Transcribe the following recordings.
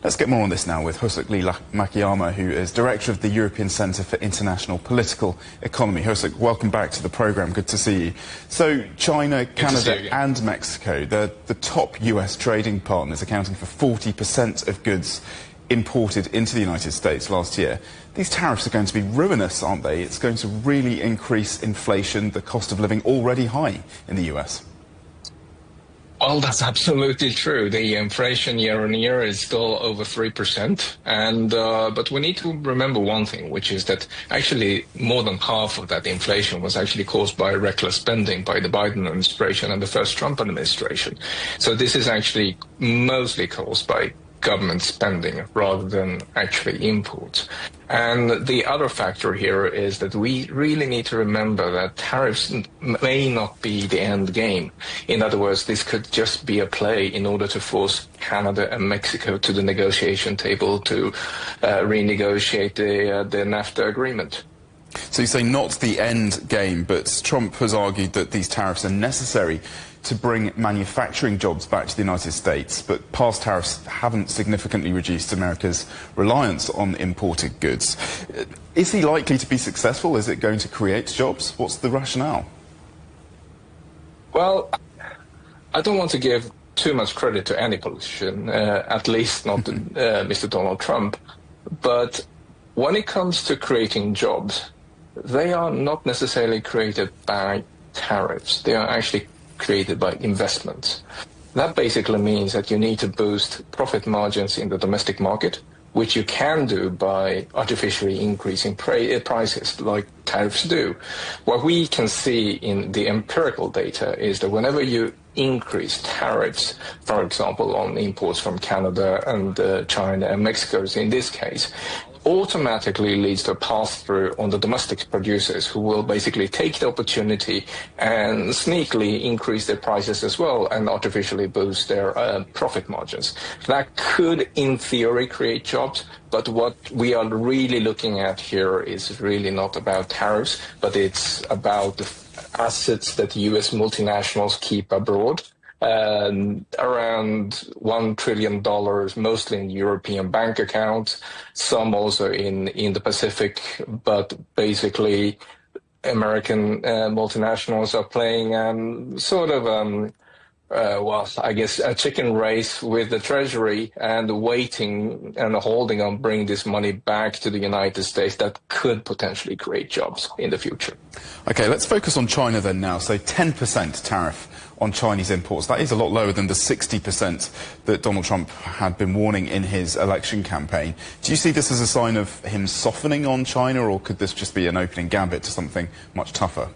Let's get more on this now with Hosuk Lee-Makiyama, who is Director of the European Centre for International Political Economy. Hosuk, welcome back to the programme. Good to see you. So China, Canada and Mexico, they're the top US trading partners, accounting for 40% of goods imported into the United States last year. These tariffs are going to be ruinous, aren't they? It's going to really increase inflation, the cost of living already high in the US. Well, that's absolutely true. The inflation year on year is still over 3%. But we need to remember one thing, which is that actually more than half of that inflation was actually caused by reckless spending by the Biden administration and the first Trump administration. So this is actually mostly caused by government spending rather than actually imports. And the other factor here is that we really need to remember that tariffs may not be the end game. In other words, this could just be a play in order to force Canada and Mexico to the negotiation table to renegotiate the NAFTA agreement. So you say not the end game, but Trump has argued that these tariffs are necessary to bring manufacturing jobs back to the United States, but past tariffs haven't significantly reduced America's reliance on imported goods. Is he likely to be successful? Is it going to create jobs? What's the rationale? Well, I don't want to give too much credit to any politician, at least not Mr. Donald Trump, but when it comes to creating jobs, they are not necessarily created by tariffs. They are actually created by investments. That basically means that you need to boost profit margins in the domestic market, which you can do by artificially increasing prices like tariffs do. What we can see in the empirical data is that whenever you increase tariffs, for example, on imports from Canada and China and Mexico in this case, automatically leads to a pass-through on the domestic producers who will basically take the opportunity and sneakily increase their prices as well and artificially boost their profit margins. That could, in theory, create jobs, but what we are really looking at here is really not about tariffs, but it's about the assets that U.S. multinationals keep abroad. Around $1 trillion, mostly in European bank accounts, some also in the Pacific, but basically American multinationals are playing I guess a chicken race with the Treasury and waiting and holding on bringing this money back to the United States that could potentially create jobs in the future. Okay, let's focus on China then now. So 10% tariff on Chinese imports. That is a lot lower than the 60% that Donald Trump had been warning in his election campaign. Do you see this as a sign of him softening on China, or could this just be an opening gambit to something much tougher?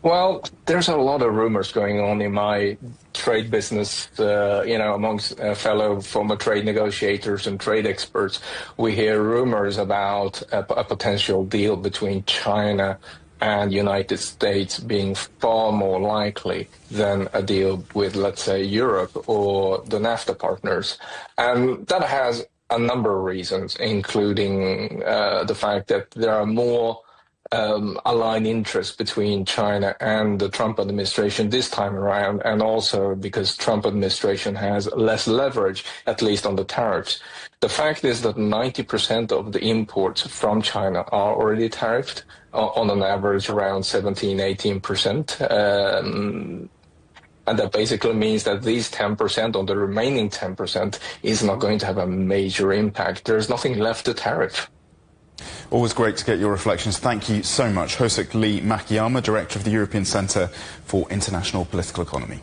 Well, there's a lot of rumors going on in my trade business, amongst fellow former trade negotiators and trade experts. We hear rumors about a potential deal between China and United States being far more likely than a deal with, let's say, Europe or the NAFTA partners. And that has a number of reasons, including the fact that there are more aligned interests between China and the Trump administration this time around, and also because Trump administration has less leverage, at least on the tariffs. The fact is that 90% of the imports from China are already tariffed on an average around 17–18%. And that basically means that these 10% on the remaining 10% is not going to have a major impact. There's nothing left to tariff. Always great to get your reflections. Thank you so much. Hosuk Lee-Makiyama, Director of the European Centre for International Political Economy.